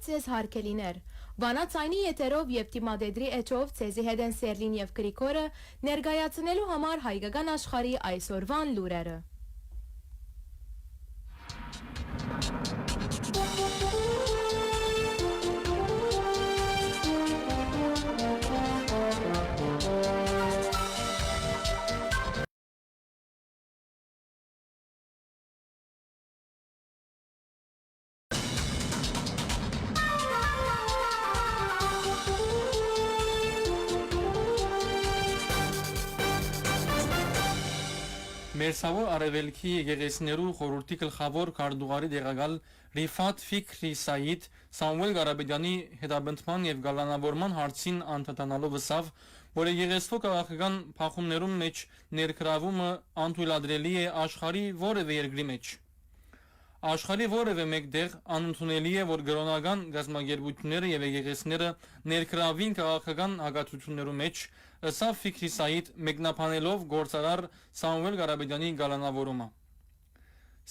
ձեզ հարգելիներ, վանացայնի եթերով և դիմադեդրի էջով ձեզի հետ են Սերլին և Գրիգորը ներկայացնելու համար հայկական աշխարհի այսօրվան լուրերը։ Մերսավոր արևելքի եկեղեցիներու խորհրդի գլխավոր քարտուղարի դեղակալ Ռիֆաթ Ֆիքրի Սայիդ Սամուել Ղարաբեդյանի հետապնդման եւ գալանավորման հարցին անդրադառնալով ասավ, որ եկեղեցու քաղաքական փախումներում մեջ ներգրավումը անթույլատրելի է աշխարհի որևէ երկրի մեջ։ Աշխարհի որևէ մեկտեղ անընդունելի է, որ գրոնական գազագերբությունները եւ եկեղեցիները ներգրավին քաղաքական հակացություններու մեջ, ըստ Ֆիքրի Սայիդ մեկնաբանելով գործարար Սամուել Ղարաբեդյանի գալանավորումը։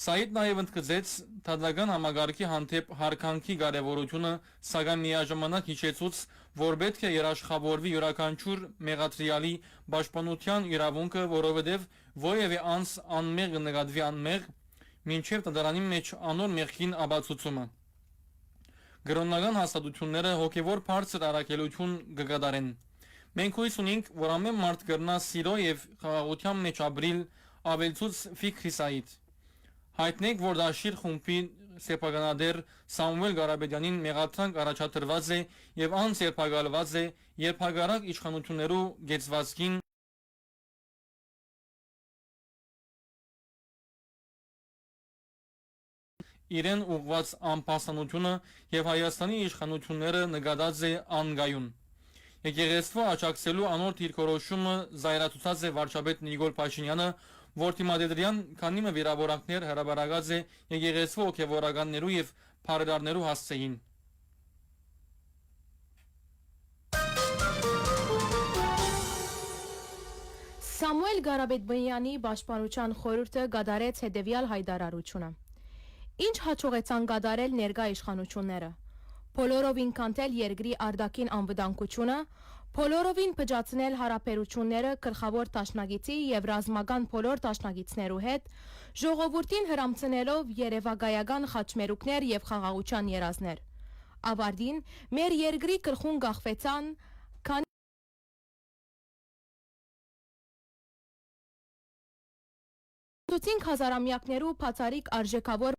Սայիդ նաեւ ընդգծեց դատական համագարկի հանդեպ հարկանքի կարեւորությունը, սակայն միաժամանակ հիշեցուց, որ պետք է երաշխավորվի յուրաքանչյուր մեղադրյալի պաշտպանության իրավունքը, որովհետեւ որևէ անձ անմեղ նկատվի անմեղ մինչև դատարանի մեջ անոր մեղքին ապացուցումը։ Գրոնական հաստատությունները հոգևոր բարձր առաքելություն կկատարեն։ Մենք հույս ունենք, որ ամեն մարդ կրնա սիրո եւ խաղաղության մեջ ապրիլ, ավելցուց Ֆիքրի Սայիդ։ Հայտնենք, որ դաշիր խումբի սեփականատեր Սամուել Ղարաբեդյանին մեղադրանք առաջադրված է եւ անսերբակալված է երբագարակ իշխանություններու գեցվածքին իրեն ուղված անպասանությունը եւ Հայաստանի իշխանությունները նկատած է անգայուն։ Եկեղեցու աջակցելու անոր դիրքորոշումը զայրացուցած է վարչապետ Նիկոլ Փաշինյանը, որ դիմադեդրյան քանի մը վիրավորանքներ հրաբարացած է եկեղեցու հոգևորականներու եւ բարերարներու հասցեին։ Սամուել Ղարաբեդյանի պաշտպանության խորհուրդը կատարեց հետևյալ հայտարարությունը։ Ինչ հաջողեցան կատարել ներկա իշխանությունները։ Բոլորովին կանտել երկրի արտաքին անվտանգությունը, բոլորովին փճացնել հարաբերությունները գլխավոր դաշնակիցի եւ ռազմական բոլոր դաշնակիցներու հետ, ժողովրդին հրամցնելով երևակայական խաչմերուկներ եւ խաղաղության երազներ։ Ավարտին մեր երկրի գլխուն գախվեցան քանի հազարամյակներու բացարիք արժեքավոր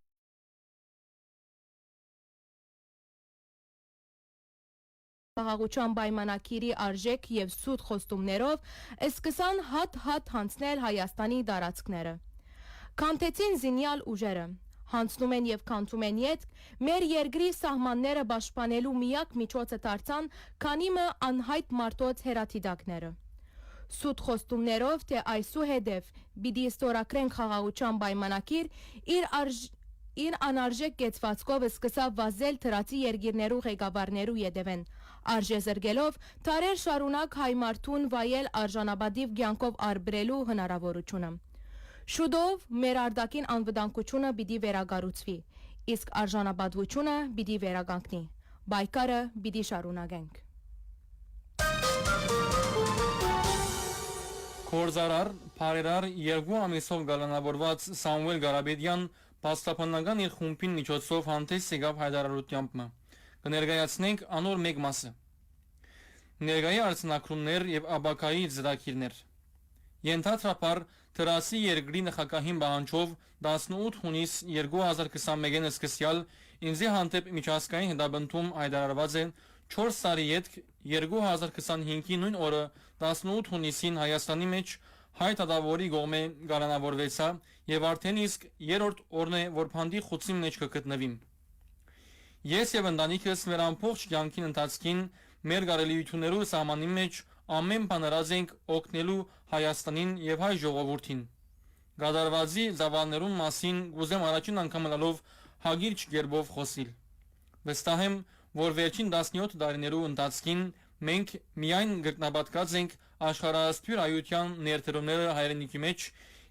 խաղաղության պայմանագիրի արժեք եւ սուտ խոստումներով սկսան հատ հանցնել Հայաստանի տարածքները։ Կանտեցին զինյալ ուժերը, հանցնում են եւ կանթում են յետ, մեր երկրի սահմանները պաշտպանելու միակ միջոցը դարձան քանի մը անհայտ մարդոց հերաթիդակները։ Սուտ խոստումներով, թե այսուհետև պիտի ստորագրեն խաղաղության պայմանագիր, իր անարժեք կեցվածքով սկսավ վազել թրացի երկիրներու ղեկավարներու ետևեն, արժե զրկելով դարեր շարունակ հայ մարդուն վայել արժանապատիվ կյանքով արբրելու հնարավորությունը։ Շուտով մեր արտաքին անվտանգությունը պիտի վերակառուցվի, իսկ արժանապատվությունը պիտի վերականգնի։ Պայքարը պիտի շարունակենք։ Գործարար, բարերար երկու ամիսով գալանավորված Սամուել Ղարաբեդյան պաստապանական իր խումբին միջոցով հանդես եկավ հայտարարությամբ։ Կներկայացնենք անոր մեկ մասը։ Ներկայի արձանագրումներ եւ աբակայի ծրագիրներ։ Ենթադրաբար Թրասի երկրի նախագահին պահանջով 18 հունիս 2021-ին սկսյալ ինձի հանդեպ միջազգային հետապնդում հայտարարված է 4 տարի ետք 2025-ի նույն օրը 18 հունիսին Հայաստանի մեջ հայ դատավորի կողմէ գալանավորվեցա եւ արդեն իսկ երրորդ օրն է, որ փանդի խուցի մեջ կգտնվիմ։ Ես եւ ընտանիքս մեր ամբողջ կյանքին ընթացքին մեր կարելիություններու սահմանի մեջ ամեն բան արած ենք օգնելու Հայաստանին եւ հայ ժողովրդին։ Գադարվազի զավալներուն մասին գուզեմ առաջին անգամ լալով հագիրճ գերբով խոսիլ։ Վստահ եմ, որ վերջին 17 տարիներու ընթացքին մենք միայն գտնապատկած ենք աշխարհասփյուր այության ներդրումները հայրենիքի մեջ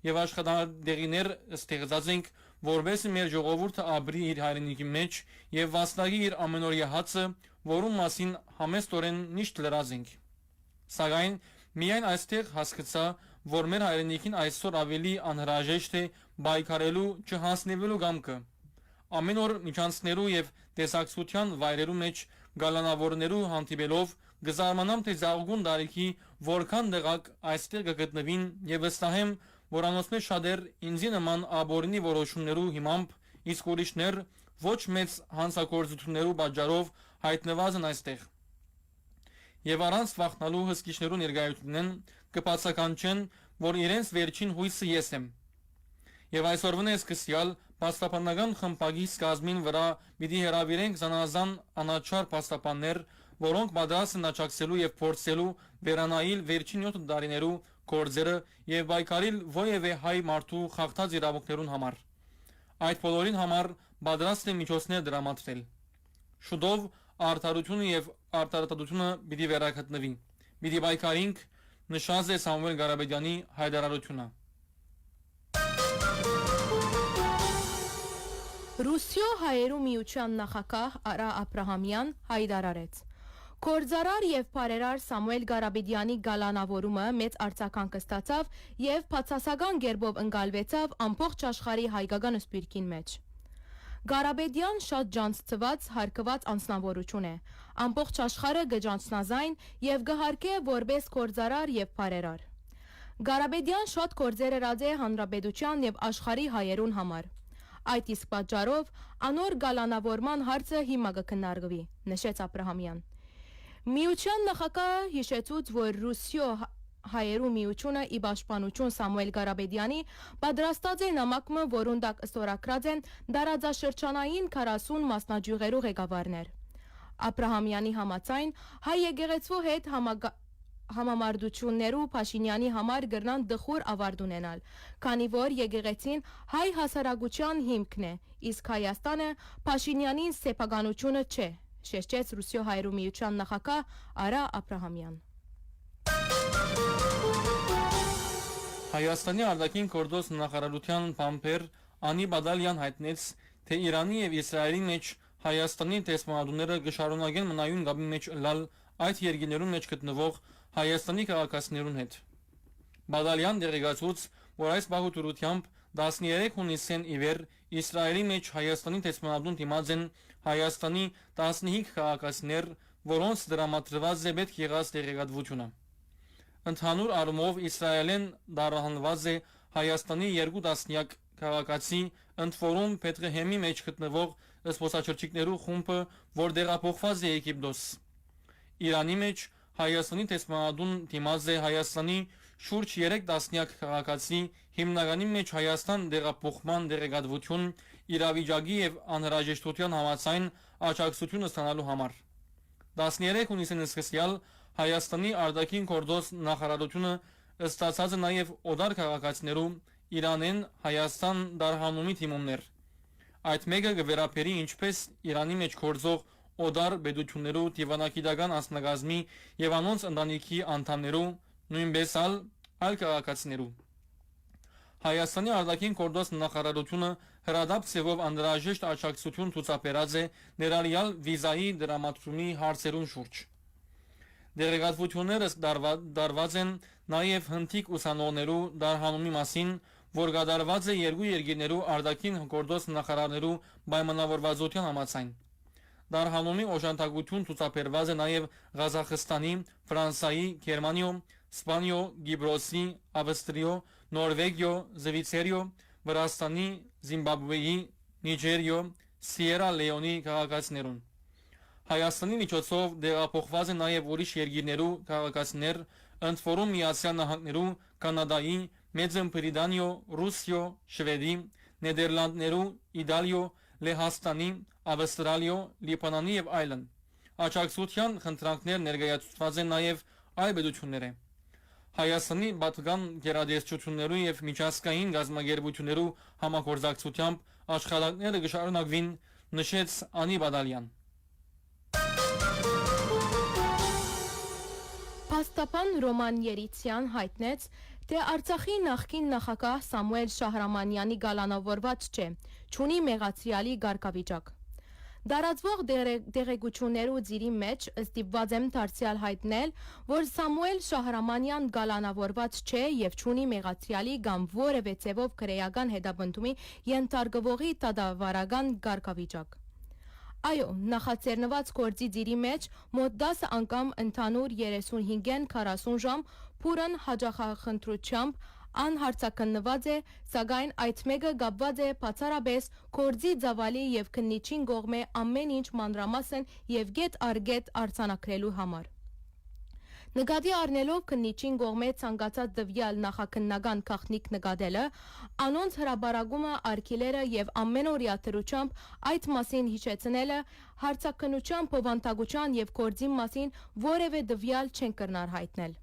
եւ աշխատանքներ ստեղծած ենք, որովհետև մեր ժողովուրդը ապրի իր հայրենիքի մեջ եւ վաստակի իր ամենօրյա հացը, որում մասին համեստորեն միշտ լրազ ենք։ Սակայն միայն այստեղ հասկացա, որ մեր հայրենիքին այսօր ավելի անհրաժեշտ է բայկարելու չհասնվելու գամքը։ Ամեն օր միջանցքներու եւ տեսակցության վայրերու մեջ գալանավորներու հանդիպելով գզարմանամ թե զարգուն դարիքի որքան դեղակ այստեղ կգտնվին եւ վստահեմ, որ անոնցմե շատեր ինձի նման աբորինի որոշումներու հիմամբ իսկ ուրիշներ ոչ մեծ հանցագործություններու պատճառով հայտնված են այստեղ։ Եվ առանց վախնալու հսկիչներու ներկայությունն կբացականչեն, որ իրենց վերջին հույսը ես եմ։ Եվ այսօրվան է սկսյալ պաստապանական խմբակի սկազմին վրա պիտի հրավիրենք զանազան անաչար պաստապաններ, որոնք պատրաստ են աճակցելու եւ փորձելու վերանայել վերջին 7 տարիներու գործերը եւ բայկարել ովևէ հայ մարդու խախտած իրավունքներուն համար։ Այդ բոլորին համար պատրաստ է միջոցներ դրամատրել։ Շուտով արդարությունը եւ արտարատությունը պիտի վերականգնվի։ Պիտի բայկարենք, նշած է Սամվել Ղարաբեդյանի հայտարարությունը։ Ռուսիո հայերու միության նախագահ Արա Աբրահամյան հայտարարեց. Կորձարար եւ բարերար Սամվել Ղարաբեդյանի գալանավորումը մեծ արձագանք ստացավ եւ բացասական ģերբով ընկալվեցավ ամբողջ աշխարհի հայկական սպիրկին մեջ։ Ղարաբեդյան շատ ջանցված հարկված անձնավորություն է։ Ամբողջ աշխարհը գջանցնազայն եւ գահարկե որպես կորձարար եւ բարերար։ Ղարաբեդյան շատ գործեր արած է հանրապետության եւ աշխարհի հայերուն համար։ Այդ իսկ պատճառով անոր գալանավորման հարցը հիմա կքննարկվի, նշեց Աբրահամյան։ Միության նախագահը հիշեցուց, որ Ռուսիո հայերու միությունը ի պաշտպանություն Սամվել Ղարաբեդյանի պատրաստած է նամակը, որուն տակ ստորագրած են դարաձաշրջանային 40 մասնաճյուղերու ղեկավարներ։ Աբրահամյանի համաձայն հայ եկեղեցու հետ համամարտություններու Փաշինյանի համար գրնան դխուր ավարտ ունենալ, քանի որ եկեղեցին հայ հասարակության հիմքն է, իսկ Հայաստանը Փաշինյանին սեփականությունը չէ, շեշտեց Ռուսիո հայերու միության նախագահ Արա Աբրահամյան։ Հայաստանի արտաքին գործ նախարարության փամփեր Անի Բադալյան հայտնեց, թե Իրանի եւ Իսրայելի մեջ Հայաստանի տեսմանատուները գշարունակեն մնայուն գաբի մեջ լալ այդ երկիներուն մեջ գտնվող Հայաստանի քաղաքացիներուն հետ։ Բադալյան դերեկացուց, որ այս բաղուտուրությամբ 13 հունիսին իվեր Իսրայելի մեջ Հայաստանի տեսմանատուն դիմաց են Հայաստանի 15 քաղաքացիներ, որոնց դրամատրված է պետք եղած դերեկատվությունը։ Ընդհանուր առումով Իսրայելեն դարահանված է Հայաստանի 2 տասնյակ քաղաքացի, ընդ որում Պետրեհեմի մեջ գտնվող զբոսաշրջիկներու խումբը, որ դեղափոխված է Եգիպտոս։ Իրանի մեջ Հայաստանի տեսմանատուն դիմաց է Հայաստանի շուրջ 3 տասնյակ քաղաքացի, հիմնականի մեջ Հայաստան դեղափոխման դերեկատվություն իրավիճակի եւ անհրաժեշտության համաձայն աջակցություն ստանալու համար։ 13 հունիսին սկսյալ Հայաստանի արտաքին գործ նախարարությունը ստացած է նաեւ օդար քաղաքացիներու Իրանեն Հայաստան դարհանումի թիմումներ։ Այդ մեկը կվերապերի ինչպես Իրանի մեջ գործող օդար բեդություններու դիվանագիտական անձնագազմի եւ անոնց ընտանիքի անդամներու, նույնպես այլ քաղաքացիներու։ Հայաստանի արտաքին գործ նախարարությունը հրադապ ծևով անհրաժեշտ աջակցություն ցուցաբերած է ներառյալ վիզայի դրամատրումի հարցերուն շուրջ։ Դերեկատվությունները դարված են նաեւ հնդիկ ուսանողներու դարհանումի մասին, որ կատարված է երկու երկրներու արտաքին գործ նախարարներու պայմանավորվածության համաձայն։ Դարհանումի օժանդակություն ցուցաբերված է նաեւ Ղազախստանի, Ֆրանսիայի, Գերմանիո, Իսպանիո, Կիպրոսի, Ավստրիո, Նորվեգիո, Զվիցերիո, Վրաստանի, Զիմբաբվեի, Նիջերիո, Սիերա Լեոնի քաղաքացիներուն։ Հայաստանի միջոցով դեղափոխված է նաեւ ուրիշ երկրներու քաղաքացիներ, ընդ որում Միացյալ Նահանգներու, Կանադայի, Մեծն Բրիտանիո, Ռուսիո, Շվեդի, Նեդերլանդներու, Իտալիո, Լեհաստանի, Ավստրալիո, Լիբանանի եւ այլն։ Աջակցության խնդրանքներ ներկայացված են նաեւ այլ պետությունները։ Հայաստանի պատգան գերադեսչություններու եւ միջազգային գազագերբություններու համագործակցությամբ աշխատանքները կշարունակվին, նշեց Անի Բադալյան։ Պաստապան Ռոման Երիցյան հայտնեց, Թե Արցախի նախկին նախագահ Սամուել Շահրամանյանի գալանավորված չէ, չունի մեղացիալի գարկավիճակ։ Դարածվող դեղեցություններու ձիրի մեջ ստիպված եմ դարձյալ հայտնել, որ Սամուել Շահրամանյան գալանավորված չէ եւ չունի մեղացիալի կամ որևէ ցևով քրեական հետապնդումի ենթարկվողի տադավարական գարկավիճակ։ Այո, նախաձեռնված գործի ձիրի մեջ մոտ 10 անգամ ընդհանուր 35-ն 40 ժամ փուրն հաջախախնդրությամբ անհարցակնված է, սակայն այդ մեկը կապված է բացառապես գործի ծավալի եւ քննիչին կողմէ ամեն ինչ մանրամասն եւ գետ առ գետ արձանագրելու համար։ Նկատի առնելով քննիչին կողմէ ցանկացած դվյալ նախաքննական գաղտնիք նկատելը, անոնց հրաբարակումը արգելերը եւ ամենօրյա դրությամբ այդ մասին հիշեցնելը հարցակնության բովանդակության եւ գործի մասին որևէ դվյալ չեն կրնար հայտնել։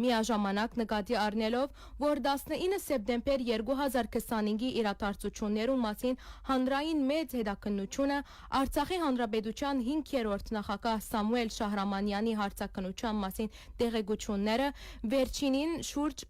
Միաժամանակ նկատի առնելով, որ 19 սեպտեմբեր 2025-ի իրադարձություններու մասին հանրային մեծ հետաքննությունը Արցախի Հանրապետության 5-րդ նախագահ Սամուել Շահրամանյանի հարցակնության մասին տեղեկությունները վերջինին շուրջ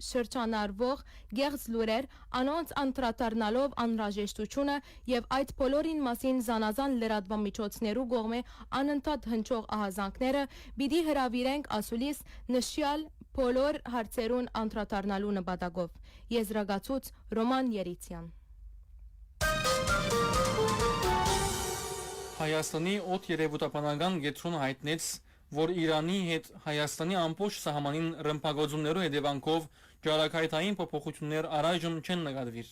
շրջանառվող գեղձ լուրեր, անոնց անդրադառնալով անհրաժեշտությունը եւ այդ բոլորին մասին զանազան լրատվամիջոցներու կողմէ անընդհատ հնչող ահազանգները պիտի հրավիրենք ասուլիս նշյալ բոլոր հարցերուն անդրադառնալու նպատակով։ Եզրակացուց Ռոման Երիցյան։ Հայաստանի օդ երևութապանական գետրոնը հայտնեց, որ Իրանի հետ Հայաստանի ամբողջ սահմանին ռմբակոծումներու հետևանքով ջարակայթային փոփոխություններ առայժմ չեն նկատվիր։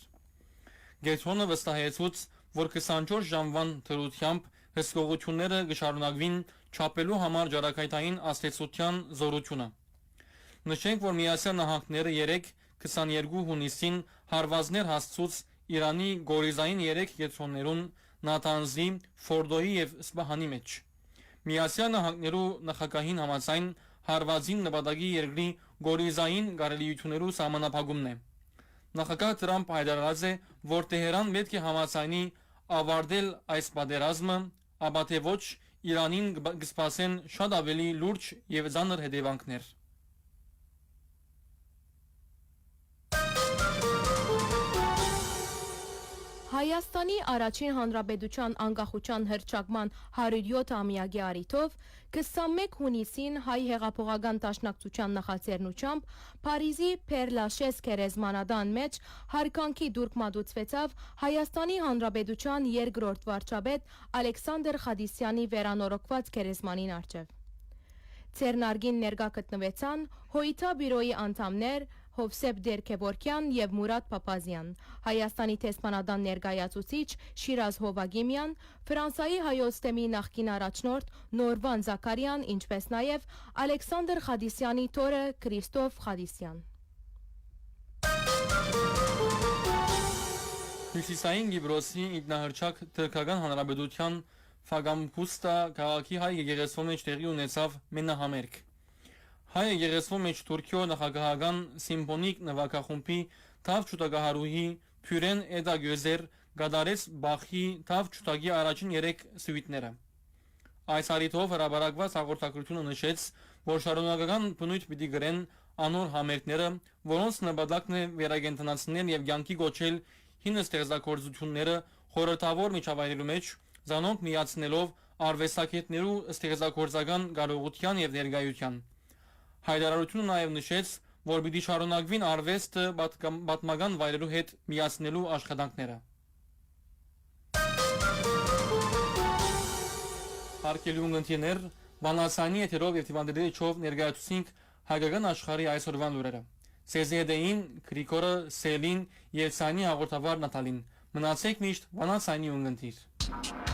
Գետրոնը վստահեցուց, որ 24 ժամվան թրությամբ հսկողությունները կշարունակվին չափելու համար ջարակայթային աստեցության զորությունը։ Նշենք, որ Միացյալ Նահանգները 22 հունիսին հարվածներ հասցուց Իրանի գորիզային 3 գետրոններուն Նաթանզի, Ֆորդոյի եւ Սպահանի մեջ։ Միացյալ Նահանգներու նախագահին համաձայն հարվածին նպատակի երկրի գորիզային գարելիություններու սահմանափակումն է։ Նախագահ Տրամփ հայտարարած է, որ Տեհրան պետք է համաձայնի ավարտել այս պատերազմը, ապա թե ոչ Իրանին կսպասեն շատ ավելի լուրջ եւ ծանր հետևանքներ։ Հայաստանի առաջին հանրապետության անկախության հռչակման 107-ամյակի առիթով 21 հունիսին հայ հեղափոխական դաշնակցության նախաձեռնությամբ Փարիզի Père Lachaise գերեզմանատան մեջ հարկանքի դուրք մատուցվեցավ Հայաստանի Հանրապետության երկրորդ վարչապետ Ալեքսանդր Խադիսյանի վերանորոգված գերեզմանին առջև։ Ցերնարգին ներկա գտնվեցան Հոյիթա բյուրոյի անդամներ Հովսեփ Դերքեբորքյան եւ Մուրադ Փափազյան, Հայաստանի տեսփանադան ներկայացուցիչ Շիրազ Հովագիմյան, Ֆրանսայի հայոց թեմի նախկին առաջնորդ Նորվան Զաքարյան, ինչպես նաեւ Ալեքսանդր Խադիսյանի թորը Քրիստոֆ Խադիսյան։ Հյուսիսային Գիբրոսի ինքնահռչակ Թուրքական Հանրապետության Ֆագամփուստա քաղաքի հայ եկեղեցու մեջ տեղի ունեցավ մենահամերգ։ Հայ եկեղեցու մեջ Թուրքիո նախագահական սիմֆոնիկ նվագախումբի թավ ճուտագահարուհի Փյուրեն Էդա Գյոզեր գդարեց Բախի թավ ճուտագի առաջին 3 սուիտները։ Այս առիթով հրաբարակված հաղորդակցությունը նշեց, որ շարունակական բնույթ պիտի գրեն անոր համերգները, որոնց նպատակն է վերագենտանացնել եւ ցանկի գոչել հին ստեղծագործությունները խորհրդավոր միջավայրի մեջ, զանոնք միացնելով արվեստագետներու ստեղծագործական կարողության եւ ներկայության։ Հայտարարությունը նաև նշեց, որ պիտի շարունակվին արվեստը պատմական վայրերու հետ միացնելու աշխատանքները։ Հարգելի ունկնդիրներ, բանասանի եթերով եւ տիվանդերիչով ներկայացուցինք հայկական աշխարհի այսօրվան լուրերը։ Սեզեդեին, Գրիգորը, Սելին եւ Սանի հաղորդավար Նատալին։ Մնացեք միշտ բանասանի ունկնդիր։